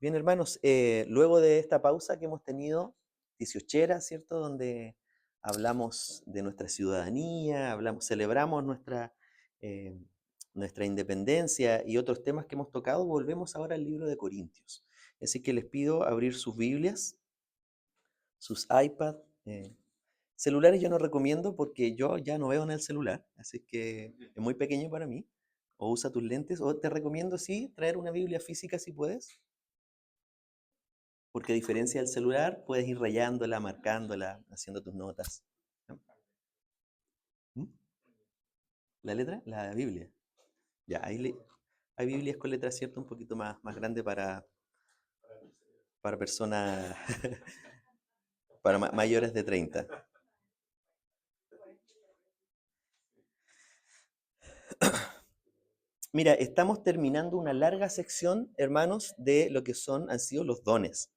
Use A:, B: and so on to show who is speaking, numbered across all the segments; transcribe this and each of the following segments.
A: Bien, hermanos, luego de esta pausa que hemos tenido, 18, ¿cierto? Donde hablamos de nuestra ciudadanía, celebramos eh, nuestra independencia y otros temas que hemos tocado, volvemos ahora al libro de Corintios. Así que les pido abrir sus Biblias, sus iPad. Celulares yo no recomiendo porque yo ya no veo en el celular, así que es muy pequeño para mí. O usa tus lentes, o te recomiendo, sí, traer una Biblia física si puedes. Porque a diferencia del celular, puedes ir rayándola, marcándola, haciendo tus notas. ¿No? ¿Mm? ¿La letra? La Biblia. Ya, hay Biblias con letras ciertas un poquito más grande para personas, para mayores de 30. Mira, estamos terminando una larga sección, hermanos, de lo que han sido los dones.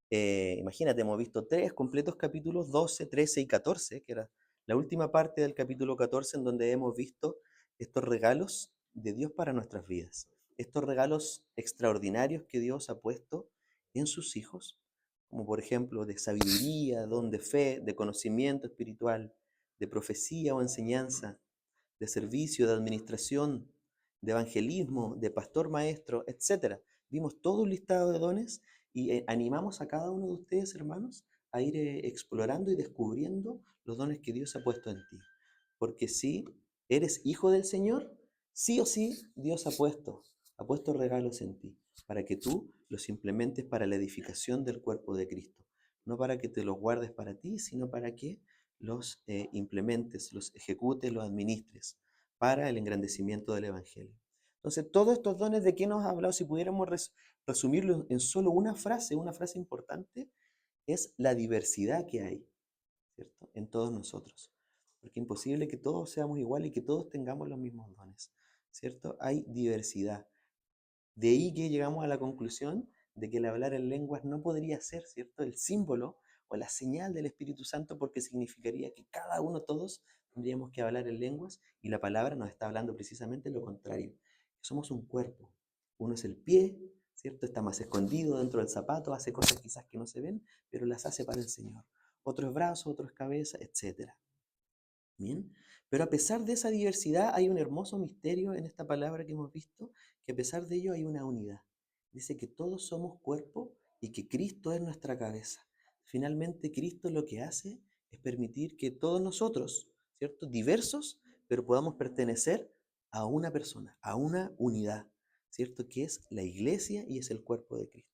A: Imagínate, hemos visto 3 completos capítulos, 12, 13 y 14, que era la última parte del capítulo 14 en donde hemos visto estos regalos de Dios para nuestras vidas, estos regalos extraordinarios que Dios ha puesto en sus hijos, como por ejemplo de sabiduría, don de fe, de conocimiento espiritual, de profecía o enseñanza, de servicio, de administración, de evangelismo, de pastor maestro, etcétera. Vimos todo un listado de dones y animamos a cada uno de ustedes, hermanos, a ir explorando y descubriendo los dones que Dios ha puesto en ti. Porque si eres hijo del Señor, sí o sí Dios ha puesto regalos en ti, para que tú los implementes para la edificación del cuerpo de Cristo. No para que te los guardes para ti, sino para que los implementes, los ejecutes, los administres para el engrandecimiento del Evangelio. Entonces, todos estos dones de qué nos ha hablado, si pudiéramos resumirlo en solo una frase importante, es la diversidad que hay, ¿cierto? En todos nosotros. Porque es imposible que todos seamos iguales y que todos tengamos los mismos dones, ¿cierto? Hay diversidad. De ahí que llegamos a la conclusión de que el hablar en lenguas no podría ser, ¿cierto?, el símbolo o la señal del Espíritu Santo, porque significaría que cada uno, todos, tendríamos que hablar en lenguas, y la palabra nos está hablando precisamente lo contrario. Somos un cuerpo. Uno es el pie, ¿cierto? Está más escondido dentro del zapato, hace cosas quizás que no se ven, pero las hace para el Señor. Otro es brazo, otro es cabeza, etcétera. Bien, pero a pesar de esa diversidad hay un hermoso misterio en esta palabra que hemos visto, que a pesar de ello hay una unidad. Dice que todos somos cuerpo y que Cristo es nuestra cabeza. Finalmente, Cristo lo que hace es permitir que todos nosotros, ¿cierto?, diversos, pero podamos pertenecer a una persona, a una unidad, ¿cierto?, que es la iglesia y es el cuerpo de Cristo.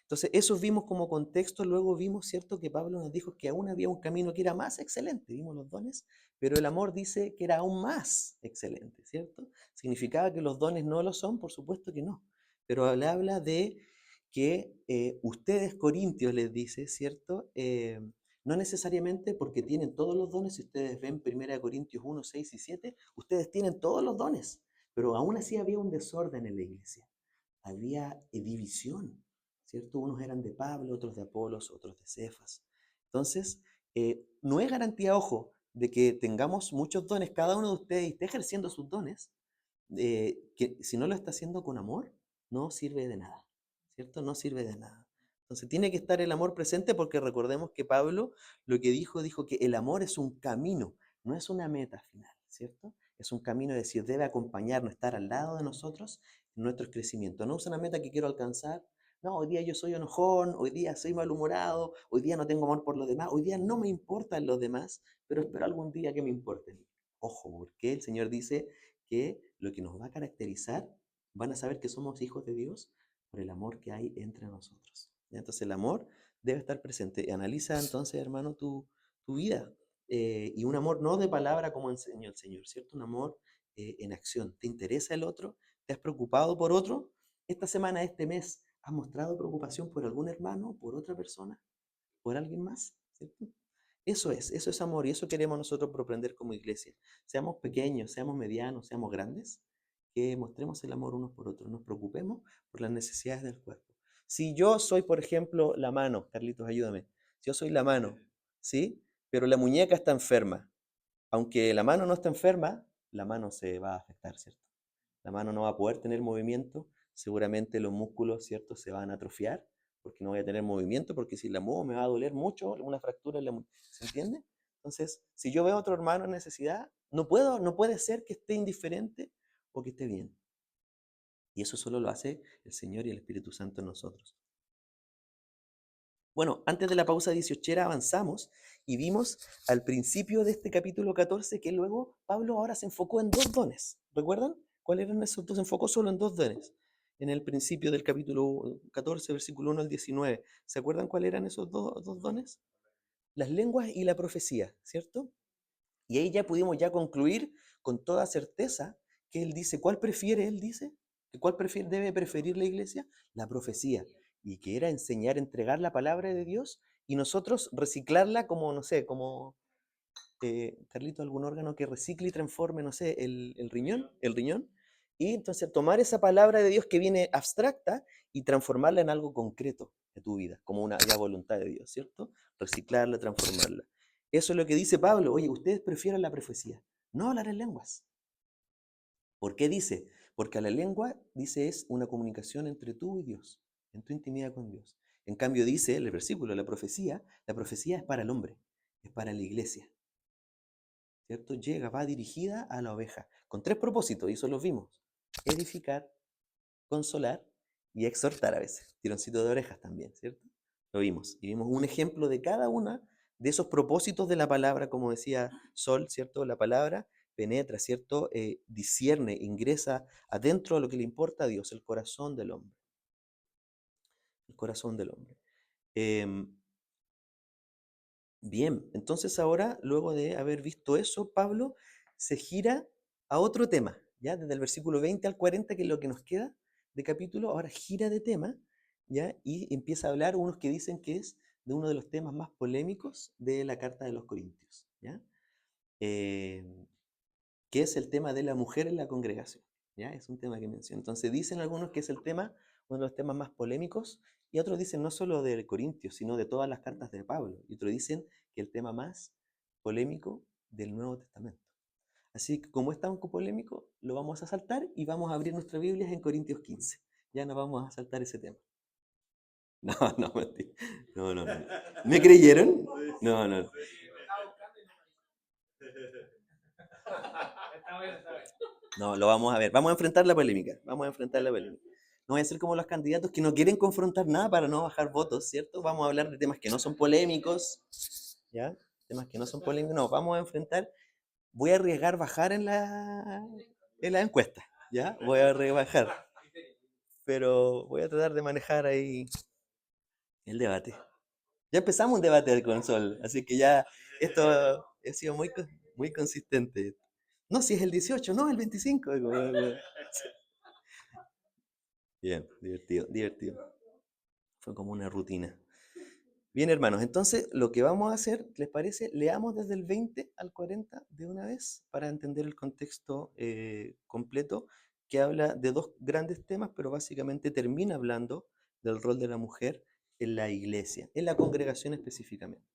A: Entonces, eso vimos como contexto, luego vimos, ¿cierto?, que Pablo nos dijo que aún había un camino que era más excelente, vimos los dones, pero el amor dice que era aún más excelente, ¿cierto? ¿Significaba que los dones no lo son? Por supuesto que no, pero él habla de que ustedes, corintios, les dice, ¿cierto? No necesariamente porque tienen todos los dones, si ustedes ven 1 Corintios 1, 6 y 7, ustedes tienen todos los dones, pero aún así había un desorden en la iglesia, había división, ¿cierto? Unos eran de Pablo, otros de Apolos, otros de Cefas. Entonces, no es garantía, ojo, de que tengamos muchos dones, cada uno de ustedes y esté ejerciendo sus dones, que si no lo está haciendo con amor, no sirve de nada, ¿cierto? No sirve de nada. Entonces tiene que estar el amor presente, porque recordemos que Pablo lo que dijo que el amor es un camino, no es una meta final, ¿cierto? Es un camino, es decir, debe acompañarnos, estar al lado de nosotros en nuestro crecimiento. No es una meta que quiero alcanzar. No, hoy día yo soy enojón, hoy día soy malhumorado, hoy día no tengo amor por los demás, hoy día no me importan los demás, pero espero algún día que me importen. Ojo, porque el Señor dice que lo que nos va a caracterizar, van a saber que somos hijos de Dios por el amor que hay entre nosotros. Entonces el amor debe estar presente. Analiza entonces, hermano, tu vida. Y un amor no de palabra como enseñó el Señor, ¿cierto? Un amor en acción. ¿Te interesa el otro? ¿Te has preocupado por otro? Esta semana, este mes, ¿has mostrado preocupación por algún hermano, por otra persona, por alguien más? ¿Cierto? Eso es amor, y eso queremos nosotros propender como iglesia. Seamos pequeños, seamos medianos, seamos grandes, que mostremos el amor unos por otros, nos preocupemos por las necesidades del cuerpo. Si yo soy, por ejemplo, la mano, Carlitos, ayúdame, si yo soy la mano, ¿sí? Pero la muñeca está enferma, aunque la mano no está enferma, la mano se va a afectar, ¿cierto? La mano no va a poder tener movimiento seguramente los músculos, ¿cierto?, se van a atrofiar, porque no voy a tener movimiento, porque si la muevo me va a doler mucho, una fractura en la ¿se entiende? Entonces, si yo veo a otro hermano en necesidad, no puede ser que esté indiferente o que esté bien. Y eso solo lo hace el Señor y el Espíritu Santo en nosotros. Bueno, antes de la pausa 18 avanzamos y vimos al principio de este capítulo 14 que luego Pablo ahora se enfocó en dos dones. ¿Recuerdan? ¿Cuáles eran esos dos? Se enfocó solo en dos dones. En el principio del capítulo 14, versículo 1 al 19. ¿Se acuerdan cuáles eran esos dos dones? Las lenguas y la profecía, ¿cierto? Y ahí ya pudimos ya concluir con toda certeza que él dice, ¿cuál prefiere? Él dice, ¿cuál debe preferir la iglesia? La profecía. Y que era enseñar, entregar la palabra de Dios y nosotros reciclarla como, no sé, como, Carlito, algún órgano que recicle y transforme, no sé, el riñón. Y entonces tomar esa palabra de Dios que viene abstracta y transformarla en algo concreto de tu vida, como una ya voluntad de Dios, ¿cierto? Reciclarla, transformarla. Eso es lo que dice Pablo. Oye, ustedes prefieren la profecía, no hablar en lenguas. ¿Por qué dice? Porque a la lengua, dice, es una comunicación entre tú y Dios, en tu intimidad con Dios. En cambio, dice el versículo, la profecía es para el hombre, es para la iglesia, ¿cierto? Va dirigida a la oveja, con tres propósitos, y eso los vimos. Edificar, consolar y exhortar a veces. Tironcito de orejas también, ¿cierto? Lo vimos. Y vimos un ejemplo de cada una de esos propósitos de la palabra, como decía Sol, ¿cierto? La palabra penetra, ¿cierto? Discierne, ingresa adentro de lo que le importa a Dios, el corazón del hombre. El corazón del hombre. Bien, entonces ahora, luego de haber visto eso, Pablo se gira a otro tema, ¿ya? Desde el versículo 20 al 40, que es lo que nos queda de capítulo, ahora gira de tema, ¿ya? Y empieza a hablar unos que dicen que es de uno de los temas más polémicos de la Carta de los Corintios, ¿ya? Que es el tema de la mujer en la congregación, ¿ya? Es un tema que menciona. Entonces dicen algunos que es el tema, uno de los temas más polémicos, y otros dicen no solo de Corintios, sino de todas las cartas de Pablo, y otros dicen que el tema más polémico del Nuevo Testamento. Así que como es tan polémico, lo vamos a saltar y vamos a abrir nuestra Biblia en Corintios 15. Ya no vamos a saltar ese tema. No, no, mentira. No, no, no. ¿Me creyeron? No, no. No, lo vamos a ver. Vamos a enfrentar la polémica. Vamos a enfrentar la polémica. No voy a ser como los candidatos que no quieren confrontar nada para no bajar votos, ¿cierto? Vamos a hablar de temas que no son polémicos, ¿ya? Temas que no son polémicos. No, vamos a enfrentar. Voy a arriesgar bajar en la encuesta, ¿ya? Voy a rebajar. Pero voy a tratar de manejar ahí el debate. Ya empezamos un debate con Sol, así que ya esto ha sido muy consistente. No, si es el 18, no, el 25. Bien, divertido, divertido. Fue como una rutina. Bien, hermanos, entonces lo que vamos a hacer, ¿les parece? Leamos desde el 20 al 40 de una vez para entender el contexto completo, que habla de dos grandes temas, pero básicamente termina hablando del rol de la mujer en la iglesia, en la congregación específicamente.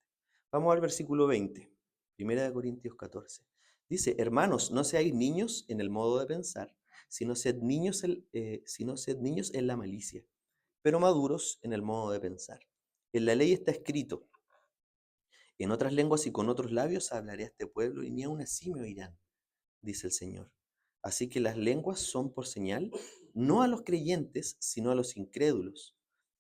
A: Vamos al versículo 20, 1 Corintios 14. Dice, hermanos, no seáis niños en el modo de pensar, sino sed niños en la malicia, pero maduros en el modo de pensar. En la ley está escrito, en otras lenguas y con otros labios hablaré a este pueblo y ni aun así me oirán, dice el Señor. Así que las lenguas son por señal, no a los creyentes, sino a los incrédulos.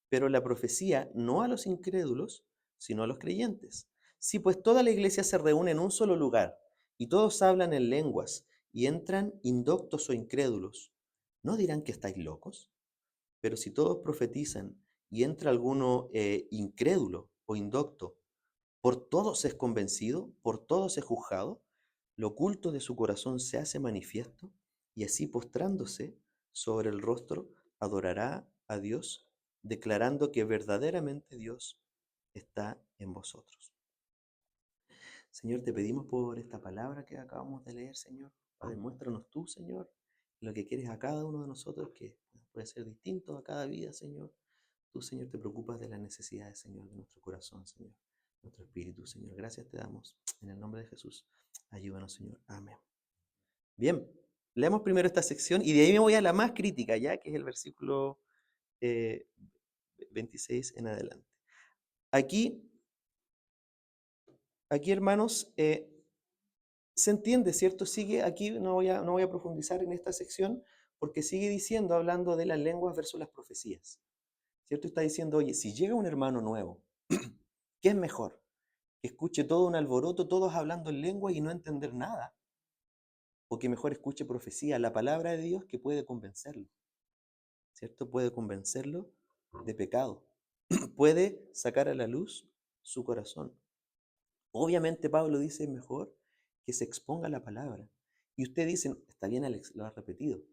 A: Pero la profecía no a los incrédulos, sino a los creyentes. Si pues toda la iglesia se reúne en un solo lugar y todos hablan en lenguas y entran indoctos o incrédulos, ¿no dirán que estáis locos? Pero si todos profetizan y entra alguno incrédulo o indocto, por todos es convencido, por todos es juzgado, lo oculto de su corazón se hace manifiesto, y así postrándose sobre el rostro adorará a Dios, declarando que verdaderamente Dios está en vosotros. Señor, te pedimos por esta palabra que acabamos de leer, Señor. Padre, muéstranos tú, Señor, lo que quieres a cada uno de nosotros, que puede ser distinto a cada vida, Señor. Tú, Señor, te preocupas de las necesidades, Señor, de nuestro corazón, Señor, nuestro espíritu, Señor. Gracias te damos. En el nombre de Jesús, ayúdanos, Señor. Amén. Bien. Leamos primero esta sección y de ahí me voy a la más crítica, ya, que es el versículo eh, 26 en adelante. Aquí, aquí hermanos, se entiende, ¿cierto? Sigue aquí, no voy a profundizar en esta sección, porque sigue diciendo, hablando de las lenguas versus las profecías, ¿cierto? Está diciendo, oye, si llega un hermano nuevo, ¿qué es mejor? ¿Que escuche todo un alboroto, todos hablando en lengua y no entender nada? ¿O que mejor escuche profecía, la palabra de Dios que puede convencerlo, ¿cierto? Puede convencerlo de pecado, puede sacar a la luz su corazón. Obviamente Pablo dice, es mejor que se exponga la palabra. Y usted dice, está bien Alex, lo ha repetido,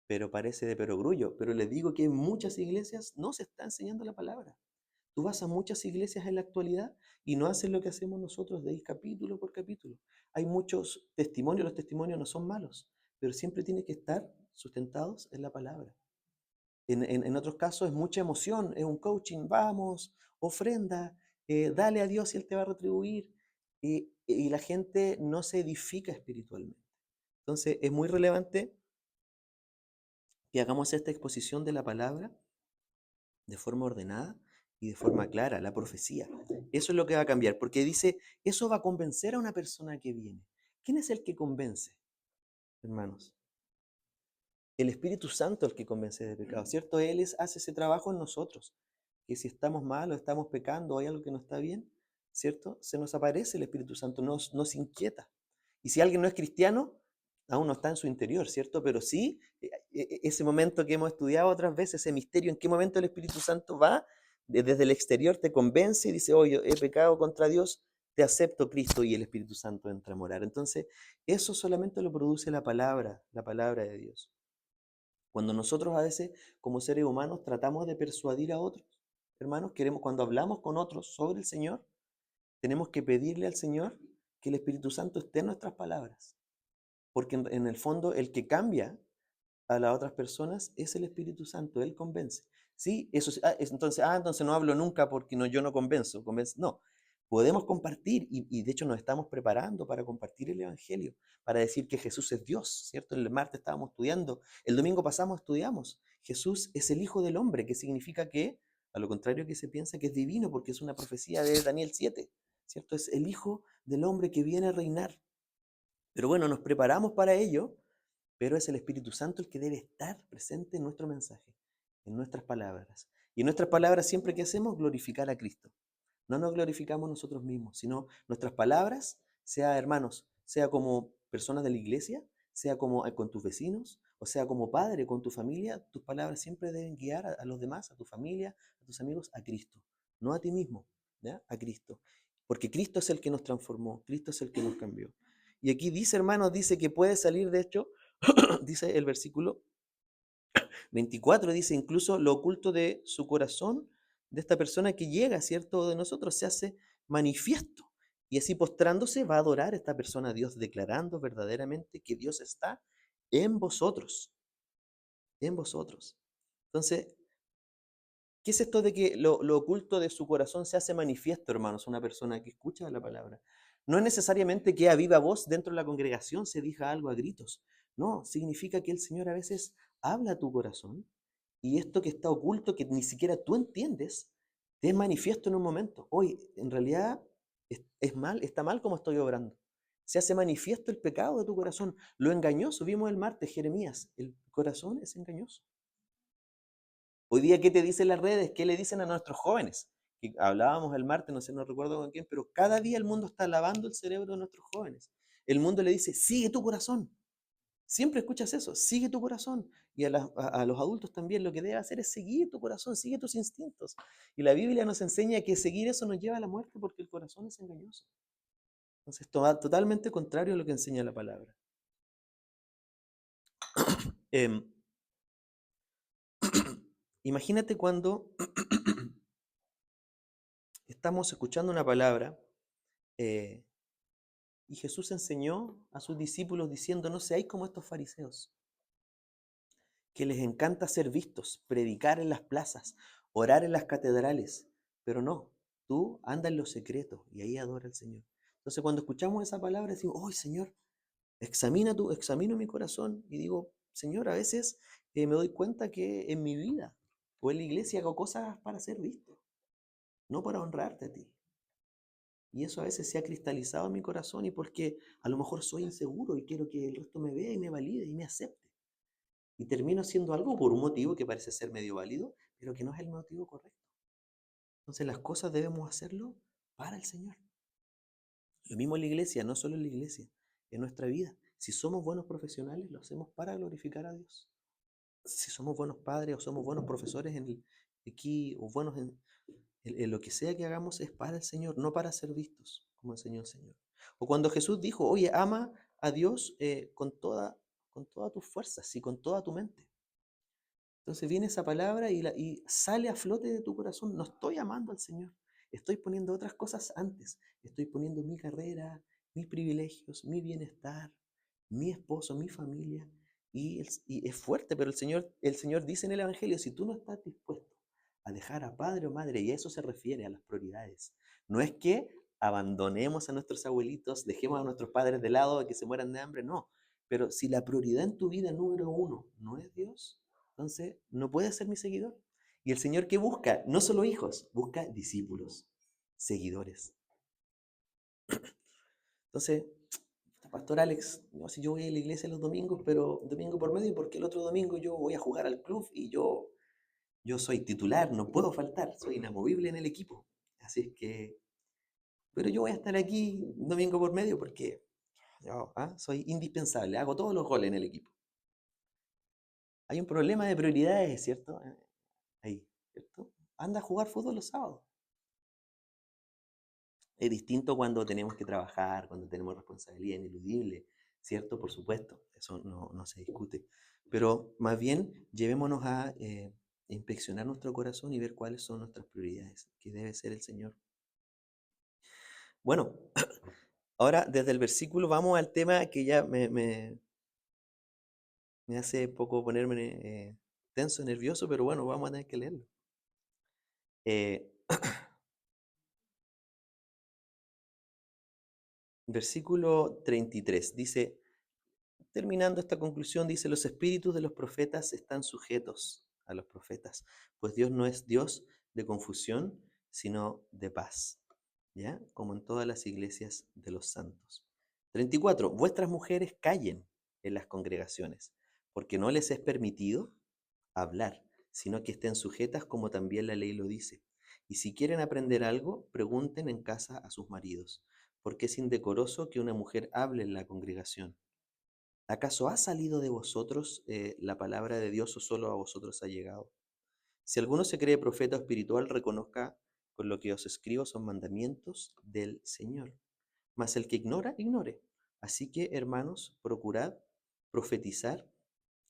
A: pero parece de perogrullo. Pero les digo que en muchas iglesias no se está enseñando la palabra. Tú vas a muchas iglesias en la actualidad y no hacen lo que hacemos nosotros de ir capítulo por capítulo. Hay muchos testimonios, los testimonios no son malos, pero siempre tienen que estar sustentados en la palabra. En otros casos es mucha emoción, es un coaching, vamos, ofrenda, dale a Dios y Él te va a retribuir. Y la gente no se edifica espiritualmente. Entonces es muy relevante que hagamos esta exposición de la palabra de forma ordenada y de forma clara, la profecía. Eso es lo que va a cambiar, porque dice, eso va a convencer a una persona que viene. ¿Quién es el que convence, hermanos? El Espíritu Santo es el que convence de pecado, ¿cierto? Hace ese trabajo en nosotros. Que si estamos mal o estamos pecando o hay algo que no está bien, ¿cierto? Se nos aparece el Espíritu Santo, nos inquieta. Y si alguien no es cristiano, aún no está en su interior, ¿cierto? Pero sí, ese momento que hemos estudiado otras veces, ese misterio, en qué momento el Espíritu Santo va, desde el exterior te convence y dice, oye, he pecado contra Dios, te acepto Cristo y el Espíritu Santo entra a morar. Entonces, eso solamente lo produce la palabra de Dios. Cuando nosotros a veces, como seres humanos, tratamos de persuadir a otros, hermanos, cuando hablamos con otros sobre el Señor, tenemos que pedirle al Señor que el Espíritu Santo esté en nuestras palabras. Porque en el fondo, el que cambia a las otras personas es el Espíritu Santo, Él convence. Sí, eso entonces no hablo nunca porque no, yo no convenzo, no. Podemos compartir y de hecho nos estamos preparando para compartir el Evangelio, para decir que Jesús es Dios, ¿cierto? El martes estábamos estudiando, el domingo pasado estudiamos, Jesús es el Hijo del Hombre, que significa que, a lo contrario que se piensa que es divino, porque es una profecía de Daniel 7, ¿cierto? Es el Hijo del Hombre que viene a reinar. Pero bueno, nos preparamos para ello, pero es el Espíritu Santo el que debe estar presente en nuestro mensaje, en nuestras palabras. Y en nuestras palabras siempre que hacemos, glorificar a Cristo. No nos glorificamos nosotros mismos, sino nuestras palabras, sea hermanos, sea como personas de la iglesia, sea como con tus vecinos, o sea como padre con tu familia, tus palabras siempre deben guiar a los demás, a tu familia, a tus amigos, a Cristo, no a ti mismo, ¿ya? A Cristo. Porque Cristo es el que nos transformó, Cristo es el que nos cambió. Y aquí dice, hermanos, dice que puede salir, de hecho, dice el versículo 24, dice, incluso lo oculto de su corazón, de esta persona que llega, ¿cierto? De nosotros, se hace manifiesto. Y así postrándose va a adorar a esta persona a Dios, declarando verdaderamente que Dios está en vosotros, en vosotros. Entonces, ¿qué es esto de que lo oculto de su corazón se hace manifiesto, hermanos? Una persona que escucha la palabra. No es necesariamente que a viva voz dentro de la congregación se diga algo a gritos. No, significa que el Señor a veces habla a tu corazón y esto que está oculto, que ni siquiera tú entiendes, te es manifiesto en un momento. Hoy, en realidad, está mal como estoy obrando. Se hace manifiesto el pecado de tu corazón. Lo engañoso, vimos el martes, Jeremías, el corazón es engañoso. Hoy día, ¿qué te dicen las redes? ¿Qué le dicen a nuestros jóvenes? Que hablábamos el martes, no sé, no recuerdo con quién, pero cada día el mundo está lavando el cerebro de nuestros jóvenes. El mundo le dice, sigue tu corazón. Siempre escuchas eso, sigue tu corazón. Y a los adultos también lo que debe hacer es seguir tu corazón, sigue tus instintos. Y la Biblia nos enseña que seguir eso nos lleva a la muerte porque el corazón es engañoso. Entonces, totalmente contrario a lo que enseña la palabra. Em, Imagínate cuando estamos escuchando una palabra eh, y Jesús enseñó a sus discípulos diciendo, no seáis como estos fariseos, que les encanta ser vistos, predicar en las plazas, orar en las catedrales, pero no, tú anda en lo secreto y ahí adora al Señor. Entonces cuando escuchamos esa palabra decimos, ¡oh, Señor! examino mi corazón y digo, Señor, a veces me doy cuenta que en mi vida o en la iglesia hago cosas para ser visto, no para honrarte a ti. Y eso a veces se ha cristalizado en mi corazón y porque a lo mejor soy inseguro y quiero que el resto me vea y me valide y me acepte. Y termino haciendo algo por un motivo que parece ser medio válido, pero que no es el motivo correcto. Entonces las cosas debemos hacerlo para el Señor. Lo mismo en la iglesia, no solo en la iglesia, en nuestra vida. Si somos buenos profesionales, lo hacemos para glorificar a Dios. Si somos buenos padres o somos buenos profesores aquí o buenos en lo que sea que hagamos es para el Señor, no para ser vistos, como enseñó el Señor. O cuando Jesús dijo, oye, ama a Dios con todas tus fuerzas y con toda tu mente. Entonces viene esa palabra y sale a flote de tu corazón. No estoy amando al Señor. Estoy poniendo otras cosas antes. Estoy poniendo mi carrera, mis privilegios, mi bienestar, mi esposo, mi familia. Y es fuerte, pero el Señor dice en el Evangelio, si tú no estás dispuesto a dejar a padre o madre, y a eso se refiere a las prioridades, no es que abandonemos a nuestros abuelitos, dejemos a nuestros padres de lado, que se mueran de hambre, no. Pero si la prioridad en tu vida número uno no es Dios, entonces, no puede ser mi seguidor. Y el Señor que busca, no solo hijos, busca discípulos, seguidores. Entonces, Pastor Alex, no sé, yo voy a la iglesia los domingos, pero domingo por medio, porque el otro domingo yo voy a jugar al club y yo soy titular, no puedo faltar, soy inamovible en el equipo. Así es que, pero yo voy a estar aquí domingo por medio porque yo, soy indispensable, hago todos los goles en el equipo. Hay un problema de prioridades, ¿cierto? Ahí, ¿cierto? Anda a jugar fútbol los sábados. Es distinto cuando tenemos que trabajar, cuando tenemos responsabilidad ineludible, ¿cierto? Por supuesto, eso no se discute. Pero más bien llevémonos a inspeccionar nuestro corazón y ver cuáles son nuestras prioridades, que debe ser el Señor. Bueno, ahora desde el versículo vamos al tema que ya me hace poco ponerme tenso, nervioso, pero bueno, vamos a tener que leerlo. Eh, Versículo 33 dice, terminando esta conclusión, dice, los espíritus de los profetas están sujetos a los profetas, pues Dios no es Dios de confusión, sino de paz, ¿ya? Como en todas las iglesias de los santos. 34. Vuestras mujeres callen en las congregaciones, porque no les es permitido hablar, sino que estén sujetas como también la ley lo dice. Y si quieren aprender algo, pregunten en casa a sus maridos, porque es indecoroso que una mujer hable en la congregación. ¿Acaso ha salido de vosotros la palabra de Dios o solo a vosotros ha llegado? Si alguno se cree profeta o espiritual, reconozca con lo que os escribo son mandamientos del Señor. Mas el que ignora, ignore. Así que, hermanos, procurad profetizar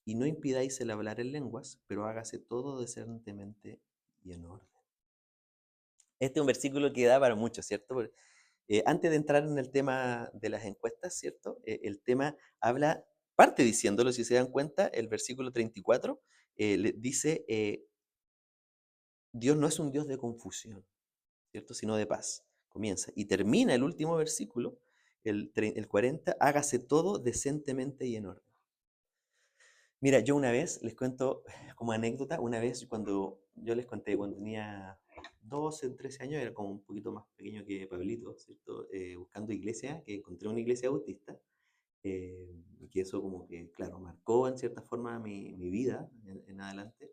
A: y no impidáis el hablar en lenguas, pero hágase todo decentemente y en orden. Este es un versículo que da para mucho, ¿cierto? Antes de entrar en el tema de las encuestas, ¿cierto? El tema parte diciéndolo, si se dan cuenta, el versículo 34 dice, Dios no es un Dios de confusión, ¿cierto? Sino de paz. Comienza. Y termina el último versículo, el 40, hágase todo decentemente y en orden. Mira, yo una vez, les cuento como anécdota, una vez cuando yo les conté, cuando tenía 12, 13 años, era como un poquito más pequeño que Pablito, ¿cierto? Buscando iglesia, que encontré una iglesia bautista, que eso como que, claro, marcó en cierta forma mi vida en adelante,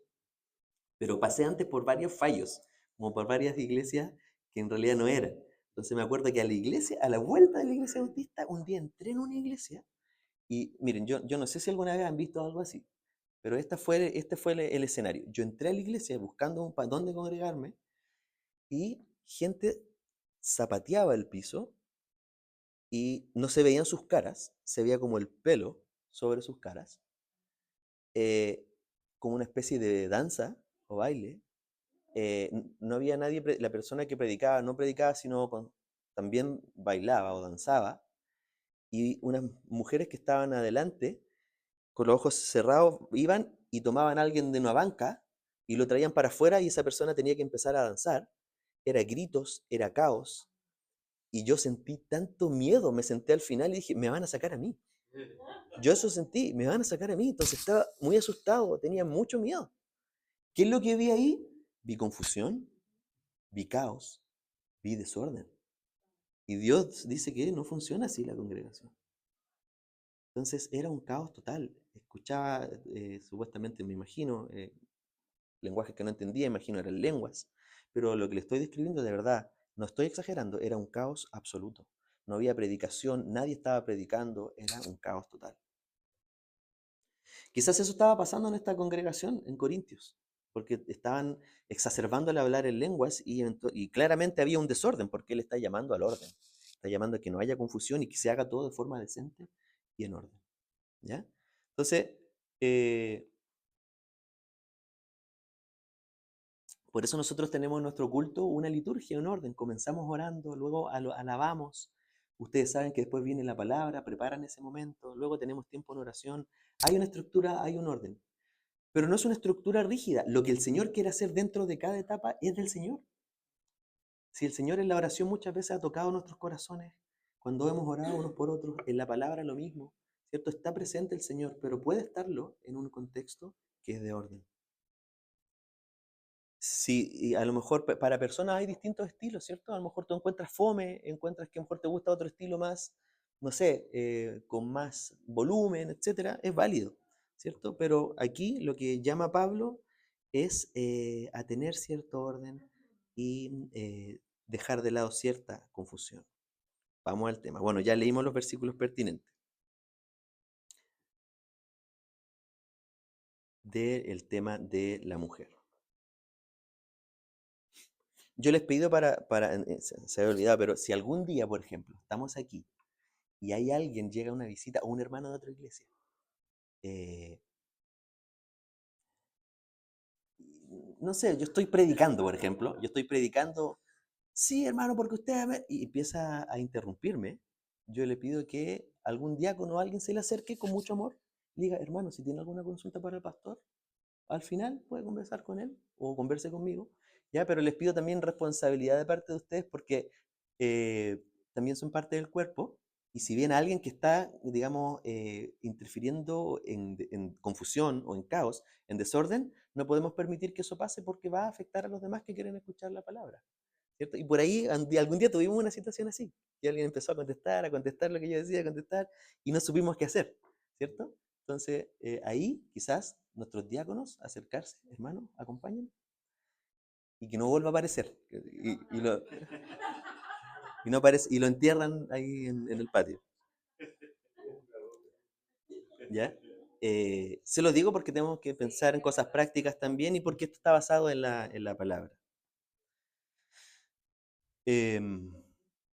A: pero pasé antes por varios fallos, como por varias iglesias que en realidad no eran. Entonces me acuerdo que a la iglesia, a la vuelta de la iglesia bautista, un día entré en una iglesia y miren, yo no sé si alguna vez han visto algo así, pero este fue el escenario. Yo entré a la iglesia buscando para dónde congregarme y gente zapateaba el piso y no se veían sus caras, se veía como el pelo sobre sus caras, eh, como una especie de danza o baile. No había nadie, la persona que predicaba no predicaba, sino también bailaba o danzaba. Y unas mujeres que estaban adelante, con los ojos cerrados, iban y tomaban a alguien de una banca y lo traían para afuera y esa persona tenía que empezar a danzar. Era gritos, era caos. Y yo sentí tanto miedo, me senté al final y dije, me van a sacar a mí. Yo eso sentí, me van a sacar a mí, entonces estaba muy asustado, tenía mucho miedo. ¿Qué es lo que vi ahí? Vi confusión, vi caos, vi desorden. Y Dios dice que no funciona así la congregación. Entonces era un caos total. Escuchaba, supuestamente, me imagino, lenguajes que no entendía, imagino eran lenguas. Pero lo que le estoy describiendo de verdad, no estoy exagerando, era un caos absoluto. No había predicación, nadie estaba predicando, era un caos total. Quizás eso estaba pasando en esta congregación en Corintios, porque estaban exacerbando el hablar en lenguas y claramente había un desorden, porque él está llamando al orden, está llamando a que no haya confusión y que se haga todo de forma decente y en orden. ¿Ya? Entonces, eh, por eso nosotros tenemos en nuestro culto una liturgia, un orden. Comenzamos orando, luego alabamos. Ustedes saben que después viene la palabra, preparan ese momento, luego tenemos tiempo en oración. Hay una estructura, hay un orden. Pero no es una estructura rígida. Lo que el Señor quiere hacer dentro de cada etapa es del Señor. Si el Señor en la oración muchas veces ha tocado nuestros corazones, cuando hemos orado unos por otros, en la palabra lo mismo, ¿cierto? Está presente el Señor, pero puede estarlo en un contexto que es de orden. Sí, y a lo mejor para personas hay distintos estilos, ¿cierto? A lo mejor tú encuentras fome, encuentras que a lo mejor te gusta otro estilo más, no sé, con más volumen, etcétera, es válido, ¿cierto? Pero aquí lo que llama Pablo es a tener cierto orden y dejar de lado cierta confusión. Vamos al tema. Bueno, ya leímos los versículos pertinentes del tema de la mujer. Yo les pido se había olvidado, pero si algún día, por ejemplo, estamos aquí y hay alguien, llega a una visita, o un hermano de otra iglesia, eh, no sé, yo estoy predicando, por ejemplo, yo estoy predicando, sí, hermano, porque y empieza a interrumpirme, yo le pido que algún diácono o alguien se le acerque con mucho amor, y diga, hermano, si tiene alguna consulta para el pastor, al final puede conversar con él o converse conmigo, ¿ya? Pero les pido también responsabilidad de parte de ustedes porque también son parte del cuerpo y si viene alguien que está, digamos, interfiriendo en confusión o en caos, en desorden, no podemos permitir que eso pase porque va a afectar a los demás que quieren escuchar la palabra, ¿cierto? Y por ahí algún día tuvimos una situación así, y alguien empezó a contestar lo que yo decía, a contestar, y no supimos qué hacer, ¿cierto? Entonces, ahí quizás nuestros diáconos acercarse, hermano, acompáñenme, y que no vuelva a aparecer, y no aparece, y lo entierran ahí en el patio, ¿ya? Se lo digo porque tenemos que pensar en cosas prácticas también y porque esto está basado en la palabra. Em,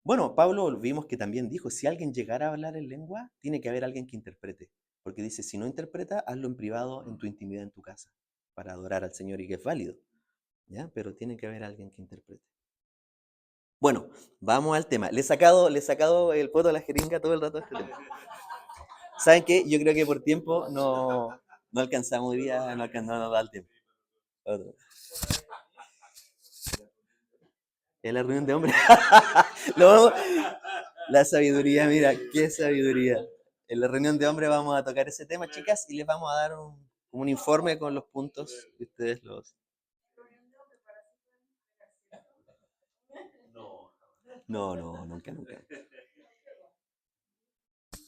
A: bueno, Pablo vimos que también dijo, si alguien llegara a hablar en lengua, tiene que haber alguien que interprete. Porque dice, si no interpreta, hazlo en privado, en tu intimidad, en tu casa, para adorar al Señor y que es válido. ¿Ya? Pero tiene que haber alguien que interprete. Bueno, vamos al tema. Le he sacado el poto a la jeringa todo el rato a este tema. ¿Saben qué? Yo creo que por tiempo no alcanzamos hoy día, no nos da el tiempo. Otro. Es la reunión de hombres. Lo, La sabiduría, mira, qué sabiduría. En la reunión de hombres vamos a tocar ese tema, chicas, y les vamos a dar un informe con los puntos que ustedes los... No, no, nunca, nunca.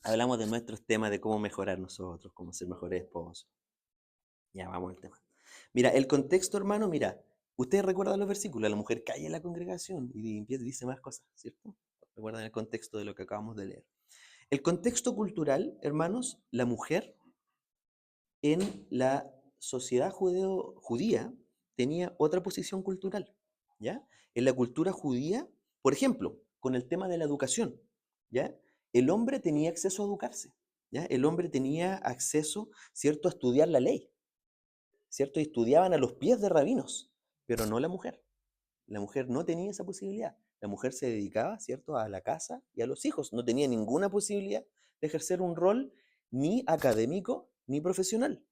A: Hablamos de nuestros temas, de cómo mejorar nosotros, cómo ser mejores esposos. Ya, vamos al tema. Mira, el contexto, hermano, mira, ustedes recuerdan los versículos, la mujer cae en la congregación y dice más cosas, ¿cierto? Recuerdan el contexto de lo que acabamos de leer. El contexto cultural, hermanos, la mujer en la sociedad judía tenía otra posición cultural, ¿ya? En la cultura judía, por ejemplo, con el tema de la educación, ¿ya? El hombre tenía acceso a educarse, ¿ya? El hombre tenía acceso, ¿cierto?, a estudiar la ley, ¿cierto? Y estudiaban a los pies de rabinos, pero no la mujer. La mujer no tenía esa posibilidad. La mujer se dedicaba, ¿cierto?, a la casa y a los hijos. No tenía ninguna posibilidad de ejercer un rol ni académico ni profesional.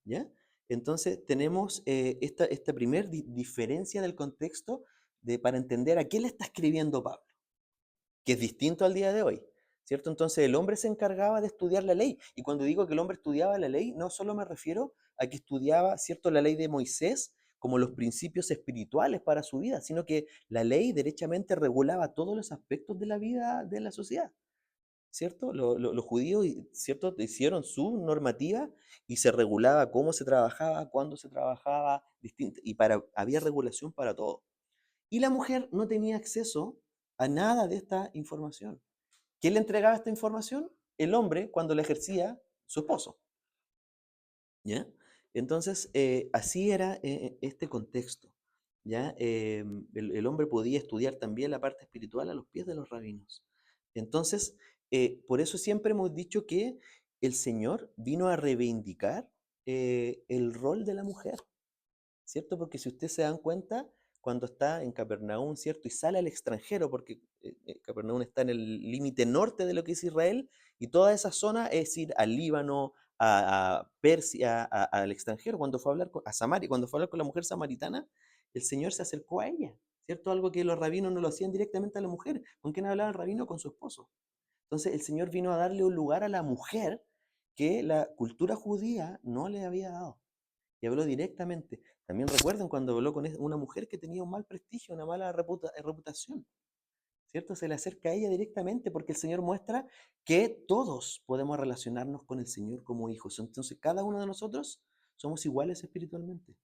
A: ¿Ya? Entonces tenemos esta primer diferencia del contexto para entender a qué le está escribiendo Pablo, que es distinto al día de hoy. ¿cierto? Entonces el hombre se encargaba de estudiar la ley. Y cuando digo que el hombre estudiaba la ley, no solo me refiero a que estudiaba, ¿cierto?, la ley de Moisés como los principios espirituales para su vida, sino que la ley derechamente regulaba todos los aspectos de la vida de la sociedad. ¿Cierto? Los judíos, ¿cierto? Hicieron su normativa y se regulaba cómo se trabajaba, cuándo se trabajaba, había regulación para todo. Y la mujer no tenía acceso a nada de esta información. ¿Quién le entregaba esta información? El hombre cuando la ejercía su esposo. ¿Ya? Entonces, así era este contexto. ¿Ya? El hombre podía estudiar también la parte espiritual a los pies de los rabinos. Entonces, por eso siempre hemos dicho que el Señor vino a reivindicar el rol de la mujer. ¿Cierto? Porque si ustedes se dan cuenta, cuando está en Capernaum, ¿cierto? Y sale al extranjero, porque Capernaum está en el límite norte de lo que es Israel, y toda esa zona es ir al Líbano, a Persia, al extranjero. Cuando fue a hablar a Samaria, cuando fue a hablar con la mujer samaritana, el Señor se acercó a ella, ¿cierto? Algo que los rabinos no lo hacían directamente a la mujer. ¿Con quién hablaba el rabino? Con su esposo. Entonces el Señor vino a darle un lugar a la mujer que la cultura judía no le había dado y habló directamente. También recuerden cuando habló con una mujer que tenía un mal prestigio, una mala reputación, ¿cierto? Se le acerca a ella directamente porque el Señor muestra que todos podemos relacionarnos con el Señor como hijos. Entonces, cada uno de nosotros somos iguales espiritualmente.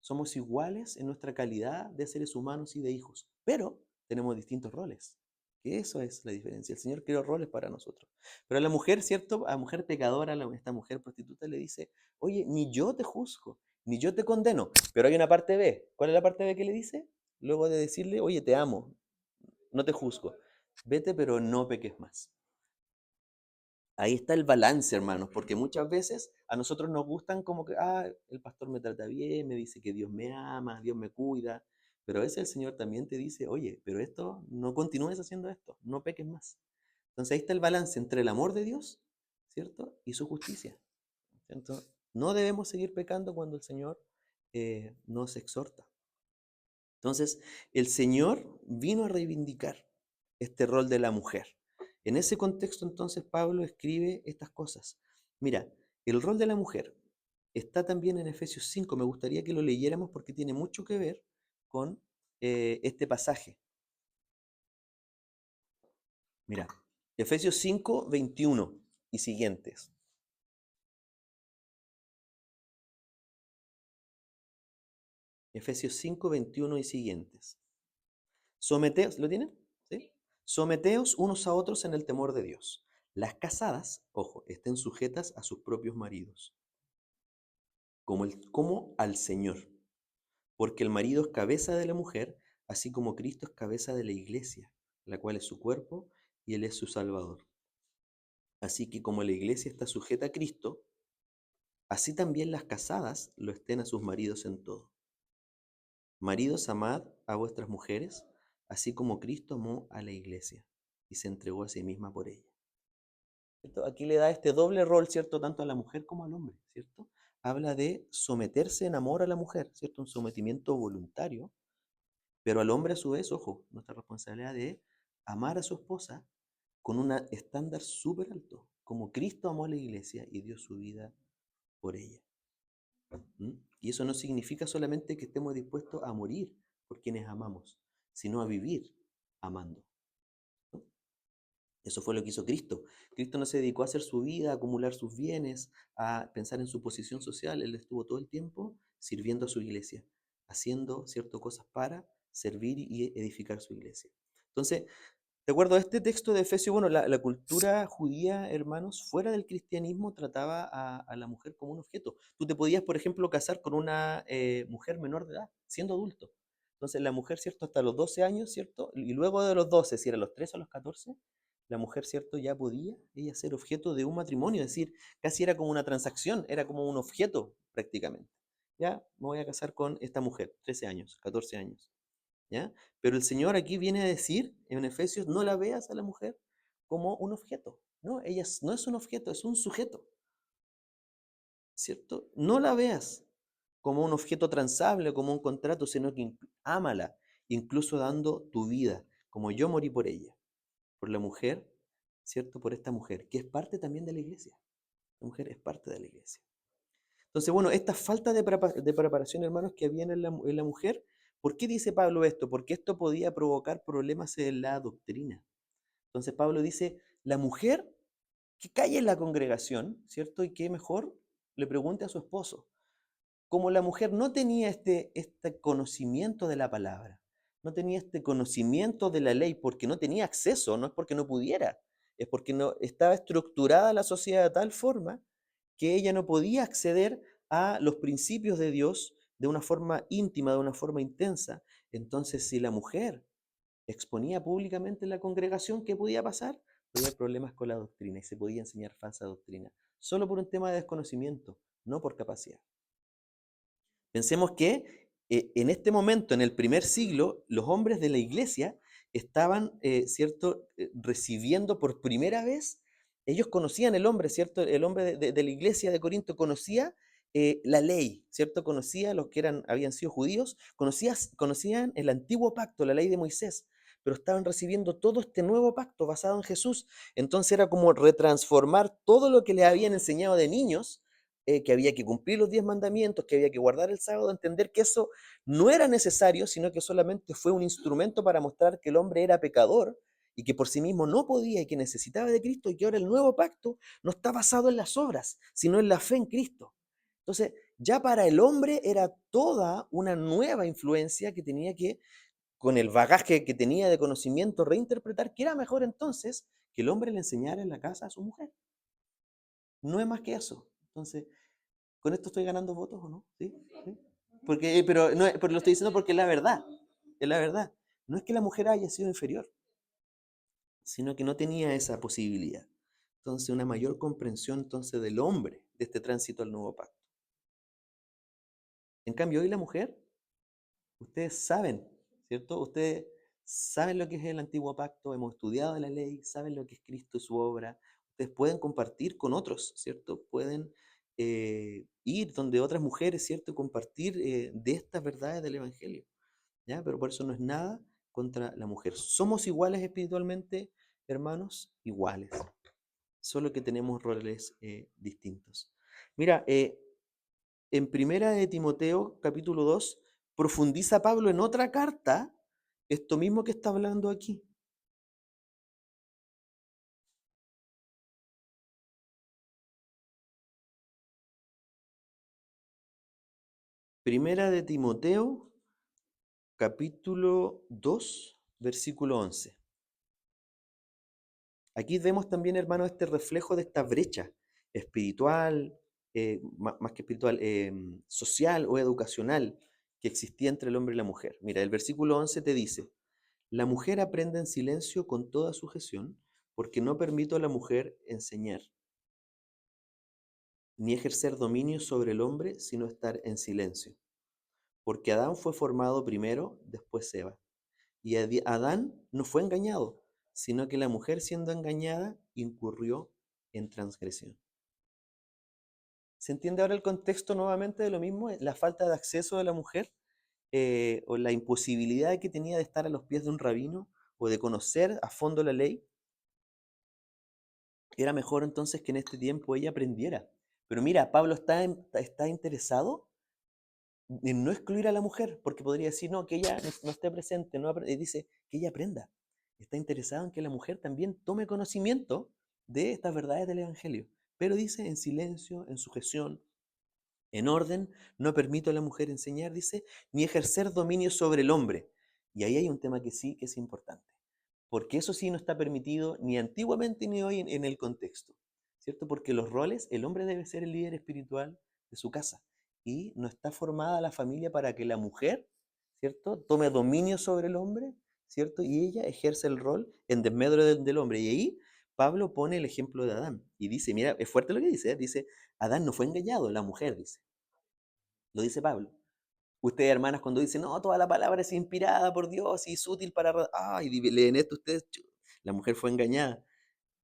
A: Somos iguales en nuestra calidad de seres humanos y de hijos, pero tenemos distintos roles. Que eso es la diferencia. El Señor creó roles para nosotros. Pero a la mujer, ¿cierto? A la mujer pecadora, a esta mujer prostituta le dice, oye, ni yo te juzgo, ni yo te condeno. Pero hay una parte B. ¿Cuál es la parte B que le dice? Luego de decirle, oye, te amo, no te juzgo. Vete, pero no peques más. Ahí está el balance, hermanos, porque muchas veces a nosotros nos gustan como que, el pastor me trata bien, me dice que Dios me ama, Dios me cuida, pero a veces el Señor también te dice, oye, pero esto, no continúes haciendo esto, no peques más. Entonces ahí está el balance entre el amor de Dios, ¿cierto? Y su justicia, ¿cierto? No debemos seguir pecando cuando el Señor nos exhorta. Entonces, el Señor vino a reivindicar este rol de la mujer. En ese contexto, entonces, Pablo escribe estas cosas. Mira, el rol de la mujer está también en Efesios 5. Me gustaría que lo leyéramos porque tiene mucho que ver con este pasaje. Mira, Efesios 5, 21 y siguientes. Efesios 5, 21 y siguientes. Someteos, ¿lo tienen? ¿Sí? Someteos unos a otros en el temor de Dios. Las casadas, ojo, estén sujetas a sus propios maridos, como al Señor, porque el marido es cabeza de la mujer, así como Cristo es cabeza de la iglesia, la cual es su cuerpo y Él es su Salvador. Así que como la iglesia está sujeta a Cristo, así también las casadas lo estén a sus maridos en todo. Maridos, amad a vuestras mujeres, así como Cristo amó a la iglesia y se entregó a sí misma por ella. ¿Cierto? Aquí le da este doble rol, ¿cierto? Tanto a la mujer como al hombre, ¿cierto? Habla de someterse en amor a la mujer, ¿cierto? Un sometimiento voluntario, pero al hombre a su vez, ojo, nuestra responsabilidad de amar a su esposa con un estándar súper alto, como Cristo amó a la iglesia y dio su vida por ella. ¿Mm? Y eso no significa solamente que estemos dispuestos a morir por quienes amamos, sino a vivir amando. ¿No? Eso fue lo que hizo Cristo. Cristo no se dedicó a hacer su vida, a acumular sus bienes, a pensar en su posición social. Él estuvo todo el tiempo sirviendo a su iglesia, haciendo ciertas cosas para servir y edificar su iglesia. Entonces, de acuerdo a este texto de Efesios, bueno, la cultura judía, hermanos, fuera del cristianismo trataba a la mujer como un objeto. Tú te podías, por ejemplo, casar con una mujer menor de edad, siendo adulto. Entonces, la mujer, ¿cierto? Hasta los 12 años, ¿cierto? Y luego de los 12, si eran los 13 o los 14, la mujer, ¿cierto? Ya podía ella ser objeto de un matrimonio, es decir, casi era como una transacción, era como un objeto prácticamente. Ya, me voy a casar con esta mujer, 13 años, 14 años. ¿Ya? Pero el Señor aquí viene a decir en Efesios, no la veas a la mujer como un objeto. No, ella no es un objeto, es un sujeto, ¿cierto? No la veas como un objeto transable, como un contrato, sino que ámala, incluso dando tu vida, como yo morí por ella, por la mujer, ¿cierto? Por esta mujer, que es parte también de la iglesia. La mujer es parte de la iglesia. Entonces, bueno, esta falta de preparación, hermanos, que había en la mujer, ¿por qué dice Pablo esto? Porque esto podía provocar problemas en la doctrina. Entonces, Pablo dice, la mujer que calle en la congregación, ¿cierto? Y que mejor le pregunte a su esposo. Como la mujer no tenía este conocimiento de la palabra, no tenía este conocimiento de la ley porque no tenía acceso, no es porque no pudiera, es porque no estaba estructurada la sociedad de tal forma que ella no podía acceder a los principios de Dios de una forma íntima, de una forma intensa. Entonces, si la mujer exponía públicamente en la congregación, ¿qué podía pasar? Podía haber problemas con la doctrina y se podía enseñar falsa doctrina, solo por un tema de desconocimiento, no por capacidad. Pensemos que en este momento, en el primer siglo, los hombres de la iglesia estaban, ¿cierto?, recibiendo por primera vez, ellos conocían el hombre, ¿cierto? El hombre de la iglesia de Corinto conocía la ley, ¿cierto? Conocía los que habían sido judíos, conocían el antiguo pacto, la ley de Moisés, pero estaban recibiendo todo este nuevo pacto basado en Jesús. Entonces era como retransformar todo lo que les habían enseñado de niños, que había que cumplir los 10 mandamientos, que había que guardar el sábado, entender que eso no era necesario, sino que solamente fue un instrumento para mostrar que el hombre era pecador y que por sí mismo no podía y que necesitaba de Cristo, y que ahora el nuevo pacto no está basado en las obras, sino en la fe en Cristo. Entonces, ya para el hombre era toda una nueva influencia que tenía que, con el bagaje que tenía de conocimiento, reinterpretar, que era mejor entonces que el hombre le enseñara en la casa a su mujer. No es más que eso. Entonces, ¿con esto estoy ganando votos o no? ¿Sí? ¿Sí? Porque, pero, no, pero lo estoy diciendo porque es la verdad. Es la verdad. No es que la mujer haya sido inferior, sino que no tenía esa posibilidad. Entonces, una mayor comprensión entonces del hombre de este tránsito al nuevo pacto. En cambio, hoy la mujer, ustedes saben, ¿cierto? Ustedes saben lo que es el antiguo pacto, hemos estudiado la ley, saben lo que es Cristo y su obra. Ustedes pueden compartir con otros, ¿cierto? Pueden ir donde otras mujeres, ¿cierto? Compartir de estas verdades del Evangelio, ¿ya? Pero por eso no es nada contra la mujer. ¿Somos iguales espiritualmente, hermanos? Iguales, solo que tenemos roles distintos. Mira, en Primera de Timoteo, capítulo 2, profundiza Pablo en otra carta esto mismo que está hablando aquí. Primera de Timoteo, capítulo 2, versículo 11. Aquí vemos también, hermano, este reflejo de esta brecha espiritual, más que espiritual, social o educacional que existía entre el hombre y la mujer. Mira, el versículo 11 te dice: la mujer aprende en silencio con toda sujeción, porque no permito a la mujer enseñar, ni ejercer dominio sobre el hombre, sino estar en silencio. Porque Adán fue formado primero, después Eva. Y Adán no fue engañado, sino que la mujer, siendo engañada, incurrió en transgresión. ¿Se entiende ahora el contexto nuevamente de lo mismo? La falta de acceso de la mujer, o la imposibilidad que tenía de estar a los pies de un rabino o de conocer a fondo la ley. Era mejor entonces que en este tiempo ella aprendiera. Pero mira, Pablo está interesado en no excluir a la mujer, porque podría decir, no, que ella no esté presente, no dice que ella aprenda. Está interesado en que la mujer también tome conocimiento de estas verdades del Evangelio, pero dice en silencio, en sujeción, en orden. No permito a la mujer enseñar, dice, ni ejercer dominio sobre el hombre. Y ahí hay un tema que sí que es importante, porque eso sí no está permitido ni antiguamente ni hoy en el contexto, ¿cierto? Porque los roles, el hombre debe ser el líder espiritual de su casa, y no está formada la familia para que la mujer, ¿cierto?, tome dominio sobre el hombre, ¿cierto? Y ella ejerce el rol en desmedro del hombre. Y ahí Pablo pone el ejemplo de Adán y dice, mira, es fuerte lo que dice, ¿eh? Dice, Adán no fue engañado, la mujer, dice. Lo dice Pablo. Ustedes, hermanas, cuando dicen, no, toda la palabra es inspirada por Dios y es útil para... Ay, leen esto ustedes, la mujer fue engañada.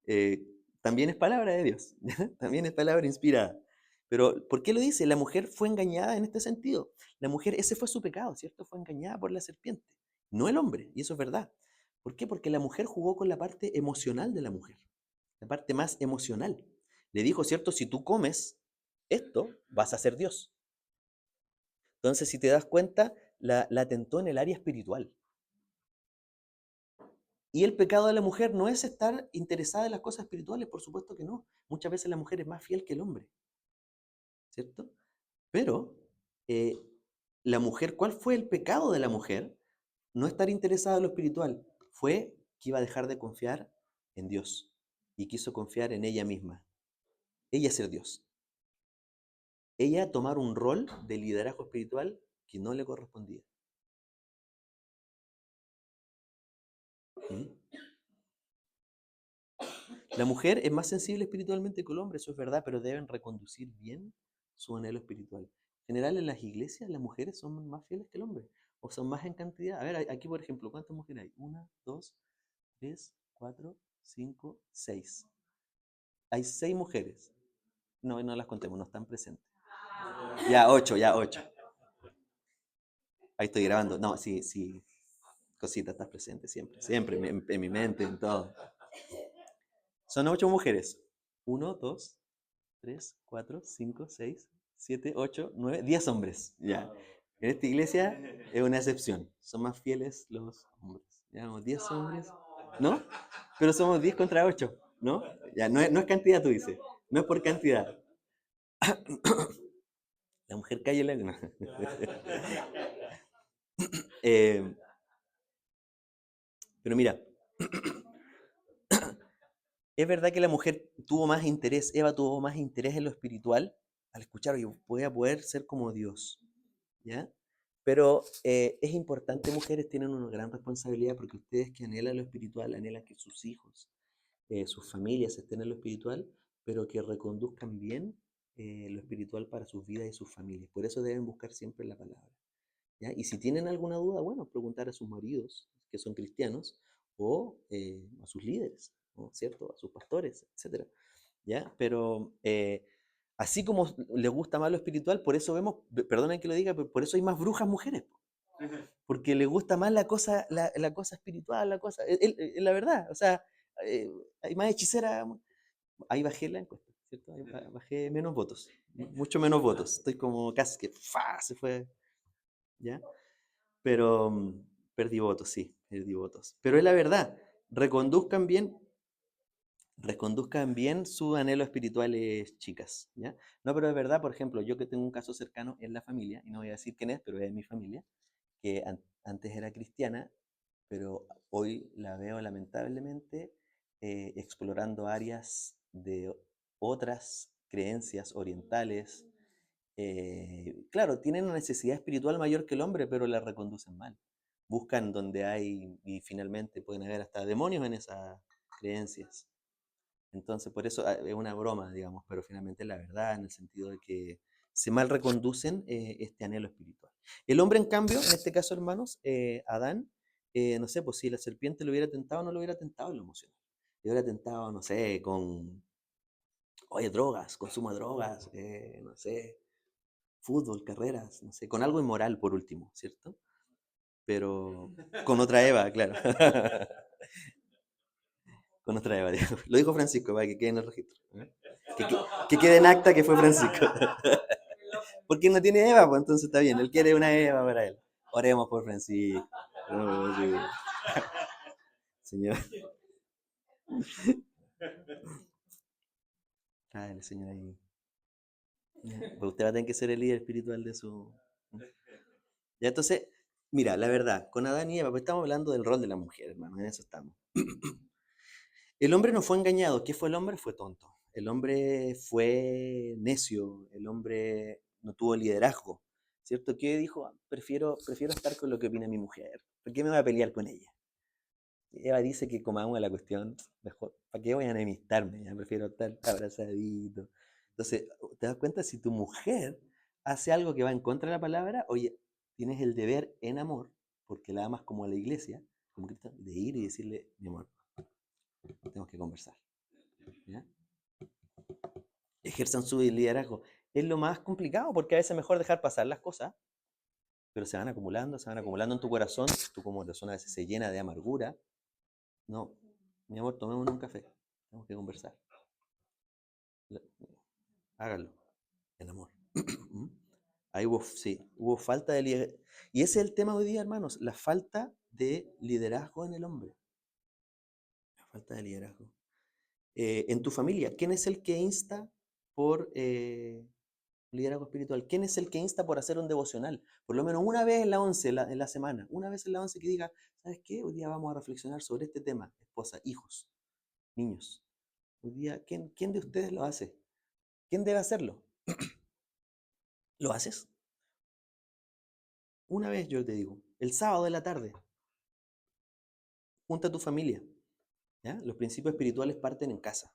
A: Eh, también es palabra de Dios, también es palabra inspirada. Pero, ¿por qué lo dice? La mujer fue engañada en este sentido. La mujer, ese fue su pecado, ¿cierto? Fue engañada por la serpiente, no el hombre, y eso es verdad. ¿Por qué? Porque la mujer jugó con la parte emocional de la mujer. la parte más emocional. Le dijo, ¿cierto? Si tú comes esto, vas a ser Dios. Entonces, si te das cuenta, la tentó en el área espiritual. Y el pecado de la mujer no es estar interesada en las cosas espirituales, por supuesto que no. Muchas veces la mujer es más fiel que el hombre, ¿cierto? Pero eh, la mujer, ¿cuál fue el pecado de la mujer? No estar interesada en lo espiritual, fue que iba a dejar de confiar en Dios y quiso confiar en ella misma. Ella ser Dios. Ella tomar un rol de liderazgo espiritual que no le correspondía. ¿Mm? La mujer es más sensible espiritualmente que el hombre, eso es verdad, pero deben reconducir bien su anhelo espiritual. En general, en las iglesias, las mujeres son más fieles que el hombre, o son más en cantidad. A ver, aquí, por ejemplo, ¿cuántas mujeres hay? Una, dos, tres, cuatro, cinco, seis. Hay 6 mujeres. No, no las contemos, no están presentes. Ya, ocho, ya, ocho. Ahí estoy grabando. No, sí, sí. Cosita, estás presente siempre, siempre, en mi mente, en todo. Son 8 mujeres. Uno, dos, 3, 4, 5, 6, 7, 8, 9, 10 hombres. Ya. En esta iglesia es una excepción. Son más fieles los hombres. Llevamos 10 hombres. ¿No? Pero somos 10 contra 8. ¿No? Ya, no es cantidad, tú dices. No es por cantidad. La mujer calle la... No. Eh, pero mira, es verdad que la mujer tuvo más interés, Eva tuvo más interés en lo espiritual al escuchar, oye, voy a poder ser como Dios. ¿Ya? Pero es importante, mujeres tienen una gran responsabilidad porque ustedes que anhelan lo espiritual, anhelan que sus hijos, sus familias estén en lo espiritual, pero que reconduzcan bien lo espiritual para sus vidas y sus familias. Por eso deben buscar siempre la palabra. ¿Ya? Y si tienen alguna duda, bueno, preguntar a sus maridos, que son cristianos, o a sus líderes, ¿no? ¿Cierto? A sus pastores, etcétera. ¿Ya? Pero así como les gusta más lo espiritual, por eso vemos, perdonen que lo diga, pero por eso hay más brujas mujeres, porque les gusta más la cosa espiritual, la cosa, la verdad, o sea, hay más hechicera, ahí bajé la encuesta, ¿cierto? Ahí bajé menos votos, mucho menos votos, estoy como casi que, ¡fa! Se fue, ¿ya? Pero perdí votos, sí, perdí votos. Pero es la verdad, reconduzcan bien reconduzcan bien sus anhelos espirituales, chicas, ¿ya? No, pero es verdad, por ejemplo, yo que tengo un caso cercano en la familia, y no voy a decir quién es, pero es mi familia, que antes era cristiana, pero hoy la veo lamentablemente explorando áreas de otras creencias orientales. Claro, tienen una necesidad espiritual mayor que el hombre, pero la reconducen mal. Buscan donde hay, y finalmente pueden haber hasta demonios en esas creencias. Entonces, por eso es una broma, digamos, pero finalmente es la verdad en el sentido de que se mal reconducen este anhelo espiritual. El hombre, en cambio, en este caso, hermanos, Adán, no sé, pues si la serpiente lo hubiera tentado, no lo hubiera tentado en lo emocional. Le hubiera tentado, no sé, con, oye, drogas, consumo de drogas, no sé, fútbol, carreras, no sé, con algo inmoral por último, ¿cierto? Pero con otra Eva, claro. Con otra Eva, dijo. Lo dijo Francisco, para que quede en el registro. ¿Eh? Que quede en acta que fue Francisco. Porque no tiene Eva, pues entonces está bien. Él quiere una Eva para él. Oremos por Francisco. Oremos por Señor. Dale, Señor, ahí. Pues usted va a tener que ser el líder espiritual de su. Ya, entonces, mira, la verdad, con Adán y Eva, pues estamos hablando del rol de la mujer, hermano, en eso estamos. El hombre no fue engañado. ¿Qué fue el hombre? Fue tonto. El hombre fue necio. El hombre no tuvo liderazgo. ¿Cierto? ¿Qué dijo? Prefiero estar con lo que opina mi mujer. ¿Por qué me voy a pelear con ella? Eva dice que comamos la cuestión, mejor, ¿para qué voy a enemistarme? Ya prefiero estar abrazadito. Entonces, ¿te das cuenta? Si tu mujer hace algo que va en contra de la palabra, oye, tienes el deber en amor, porque la amas como a la iglesia, como Cristo, de ir y decirle, mi amor, tenemos que conversar. ¿Ya? Ejerzan su liderazgo. Es lo más complicado porque a veces es mejor dejar pasar las cosas, pero se van acumulando en tu corazón. Tu corazón a veces se llena de amargura. No, mi amor, tomémonos un café. Tenemos que conversar. Hágalo, en amor. Ahí hubo, sí, hubo falta de liderazgo. Y ese es el tema hoy día, hermanos, la falta de liderazgo en el hombre. La falta de liderazgo. En tu familia, ¿quién es el que insta por liderazgo espiritual? ¿Quién es el que insta por hacer un devocional? Por lo menos una vez en la 11, en la semana, una vez en la 11 que diga, ¿sabes qué? Hoy día vamos a reflexionar sobre este tema, esposa, hijos, niños. Hoy día, ¿quién de ustedes lo hace? ¿Quién debe hacerlo? ¿Lo haces? Una vez yo te digo, el sábado de la tarde, junta a tu familia. ¿Ya? Los principios espirituales parten en casa.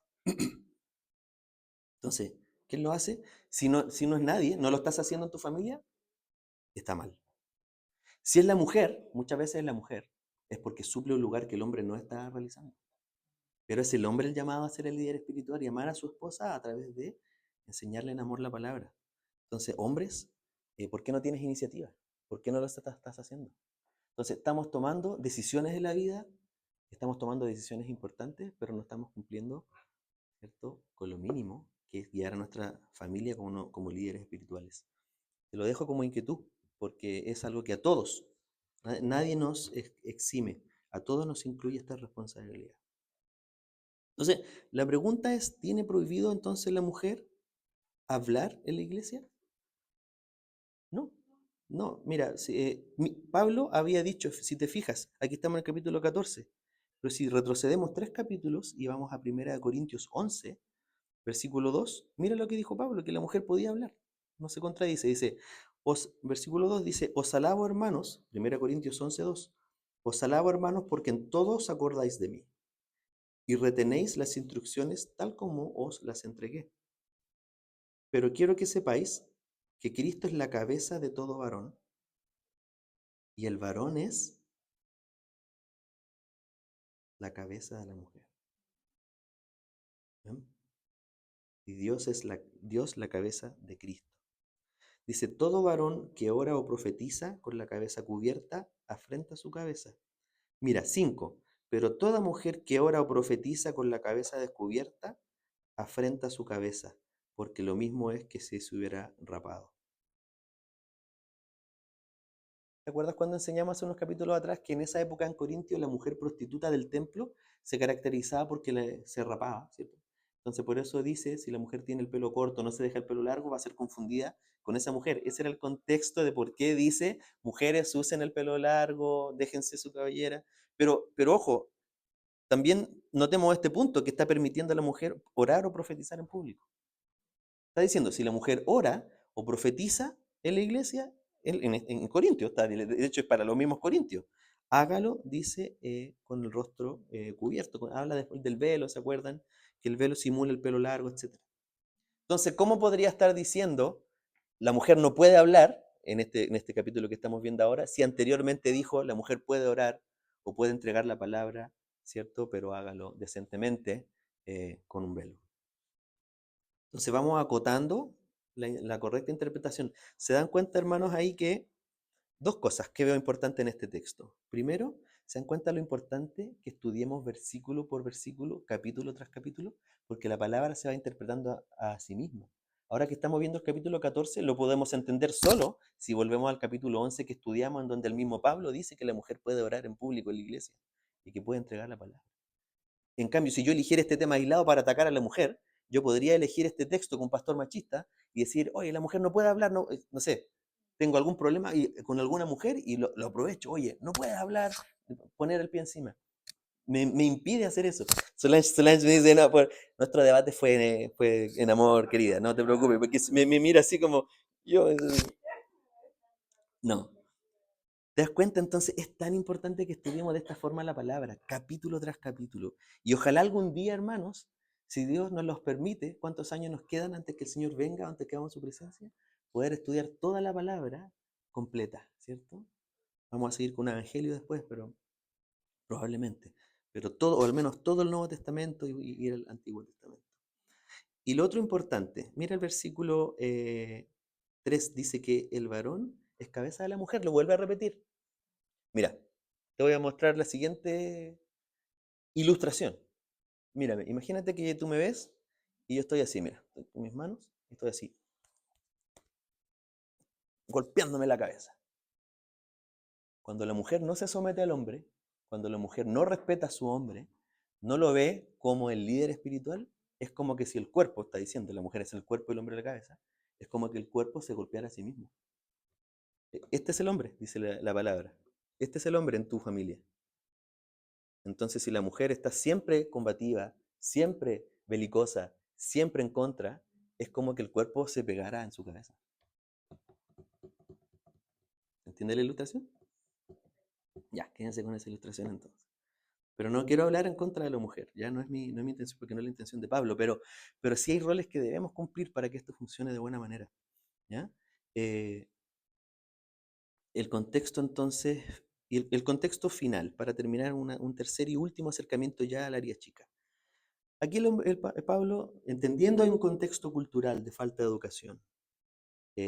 A: Entonces, ¿quién lo hace? Si no es nadie, no lo estás haciendo en tu familia, está mal. Si es la mujer, muchas veces es la mujer, es porque suple un lugar que el hombre no está realizando. Pero es el hombre el llamado a ser el líder espiritual y amar a su esposa a través de enseñarle en amor la palabra. Entonces, hombres, ¿por qué no tienes iniciativa? ¿Por qué no lo estás haciendo? Entonces, estamos tomando decisiones en la vida, estamos tomando decisiones importantes, pero no estamos cumpliendo, ¿cierto?, con lo mínimo, que es guiar a nuestra familia como líderes espirituales. Te lo dejo como inquietud, porque es algo que a todos, nadie nos exime, a todos nos incluye esta responsabilidad. Entonces, la pregunta es, ¿tiene prohibido entonces la mujer hablar en la iglesia? No, no, mira, Pablo había dicho, si te fijas, aquí estamos en el capítulo 14, pero si retrocedemos 3 capítulos y vamos a 1 Corintios 11, versículo 2, mira lo que dijo Pablo, que la mujer podía hablar, no se contradice, dice, versículo 2 dice, os alabo hermanos, 1 Corintios 11, 2, os alabo hermanos porque en todo os acordáis de mí y retenéis las instrucciones tal como os las entregué. Pero quiero que sepáis que Cristo es la cabeza de todo varón y el varón es la cabeza de la mujer. ¿Ven? Y Dios la cabeza de Cristo. Dice, todo varón que ora o profetiza con la cabeza cubierta afrenta su cabeza. Mira, 5. Pero toda mujer que ora o profetiza con la cabeza descubierta afrenta su cabeza, porque lo mismo es que si se hubiera rapado. ¿Te acuerdas cuando enseñamos hace unos capítulos atrás que en esa época en Corintio la mujer prostituta del templo se caracterizaba porque se rapaba, ¿cierto? Entonces por eso dice, si la mujer tiene el pelo corto, no se deja el pelo largo, va a ser confundida con esa mujer. Ese era el contexto de por qué dice, mujeres usen el pelo largo, déjense su cabellera. Pero ojo, también notemos este punto que está permitiendo a la mujer orar o profetizar en público. Está diciendo, si la mujer ora o profetiza en la iglesia, en Corintios, de hecho es para los mismos corintios, hágalo, dice, con el rostro cubierto. Habla después del velo, ¿se acuerdan? Que el velo simula el pelo largo, etc. Entonces, ¿cómo podría estar diciendo la mujer no puede hablar en este capítulo que estamos viendo ahora, si anteriormente dijo la mujer puede orar o puede entregar la palabra, ¿cierto? Pero hágalo decentemente con un velo. Entonces vamos acotando la correcta interpretación. ¿Se dan cuenta, hermanos, ahí que dos cosas que veo importantes en este texto? Primero, ¿se dan cuenta lo importante que estudiemos versículo por versículo, capítulo tras capítulo? Porque la palabra se va interpretando a sí misma. Ahora que estamos viendo el capítulo 14, lo podemos entender solo si volvemos al capítulo 11 que estudiamos, en donde el mismo Pablo dice que la mujer puede orar en público en la iglesia y que puede entregar la palabra. En cambio, si yo eligiera este tema aislado para atacar a la mujer, yo podría elegir este texto con un pastor machista y decir, oye, la mujer no puede hablar, no sé, tengo algún problema con alguna mujer y lo aprovecho, oye, no puedes hablar, poner el pie encima. Me impide hacer eso. Solange me dice, no, nuestro debate fue en amor, querida, no te preocupes, porque me mira así como, yo, no. ¿Te das cuenta? Entonces es tan importante que estudiemos de esta forma la palabra, capítulo tras capítulo. Y ojalá algún día, hermanos, si Dios nos los permite, cuántos años nos quedan antes que el Señor venga, antes que hagamos su presencia, poder estudiar toda la palabra completa, ¿cierto? Vamos a seguir con un evangelio después, pero probablemente. Pero todo, o al menos todo el Nuevo Testamento y el Antiguo Testamento. Y lo otro importante, mira el versículo 3, dice que el varón es cabeza de la mujer, lo vuelve a repetir. Mira, te voy a mostrar la siguiente ilustración. Mírame, imagínate que tú me ves y yo estoy así, mira, estoy con mis manos y estoy así, golpeándome la cabeza. Cuando la mujer no se somete al hombre, cuando la mujer no respeta a su hombre, no lo ve como el líder espiritual, es como que si el cuerpo, está diciendo, la mujer es el cuerpo y el hombre la cabeza, es como que el cuerpo se golpeara a sí mismo. Este es el hombre, dice la palabra. Este es el hombre en tu familia. Entonces, si la mujer está siempre combativa, siempre belicosa, siempre en contra, es como que el cuerpo se pegara en su cabeza. ¿Entiende la ilustración? Ya, quédense con esa ilustración entonces. Pero no quiero hablar en contra de la mujer, ya no es mi intención, porque no es la intención de Pablo, pero sí hay roles que debemos cumplir para que esto funcione de buena manera. ¿Ya? Eh, el contexto entonces, y el contexto final, para terminar un tercer y último acercamiento ya al área chica. Aquí Pablo, entendiendo hay un contexto cultural de falta de educación,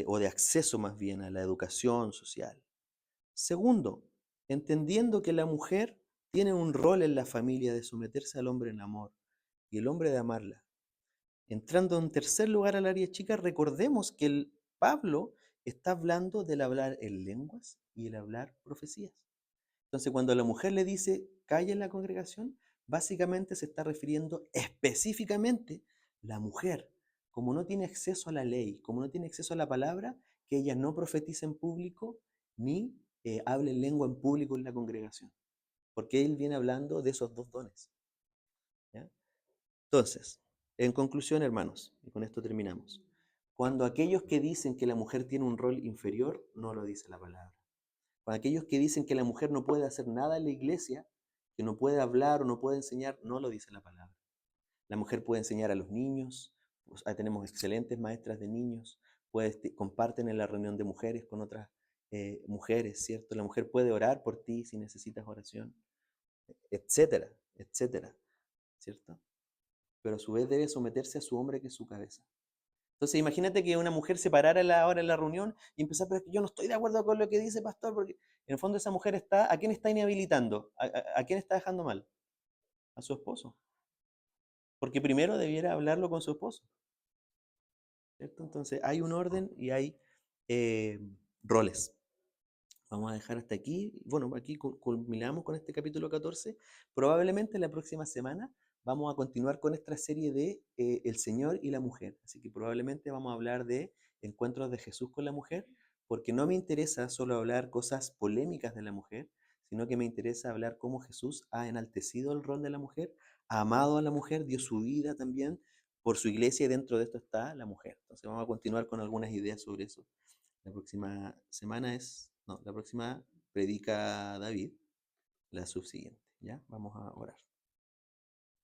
A: o de acceso más bien a la educación social. Segundo, entendiendo que la mujer tiene un rol en la familia de someterse al hombre en amor y el hombre de amarla. Entrando en tercer lugar al área chica, recordemos que Pablo está hablando del hablar en lenguas y el hablar profecías. Entonces, cuando la mujer le dice, calla en la congregación, básicamente se está refiriendo específicamente la mujer, como no tiene acceso a la ley, como no tiene acceso a la palabra, que ella no profetice en público ni hable en lengua en público en la congregación. Porque él viene hablando de esos dos dones. ¿Ya? Entonces, en conclusión, hermanos, y con esto terminamos, cuando aquellos que dicen que la mujer tiene un rol inferior, no lo dice la palabra. Para aquellos que dicen que la mujer no puede hacer nada en la iglesia, que no puede hablar o no puede enseñar, no lo dice la palabra. La mujer puede enseñar a los niños, pues, tenemos excelentes maestras de niños, comparten en la reunión de mujeres con otras mujeres, ¿cierto? La mujer puede orar por ti si necesitas oración, etcétera, etcétera, ¿cierto? Pero a su vez debe someterse a su hombre que es su cabeza. Entonces imagínate que una mujer se parara ahora en la reunión y empezara, pero es que yo no estoy de acuerdo con lo que dice pastor, porque en el fondo esa mujer está, ¿a quién está inhabilitando? ¿A quién está dejando mal? A su esposo. Porque primero debiera hablarlo con su esposo, ¿cierto? Entonces hay un orden y hay eh, roles. Vamos a dejar hasta aquí. Bueno, aquí culminamos con este capítulo 14. Probablemente la próxima semana vamos a continuar con esta serie de El Señor y la mujer. Así que probablemente vamos a hablar de encuentros de Jesús con la mujer, porque no me interesa solo hablar cosas polémicas de la mujer, sino que me interesa hablar cómo Jesús ha enaltecido el rol de la mujer, ha amado a la mujer, dio su vida también por su iglesia y dentro de esto está la mujer. Entonces vamos a continuar con algunas ideas sobre eso. La próxima semana no, la próxima predica David, la subsiguiente, ¿ya? Vamos a orar.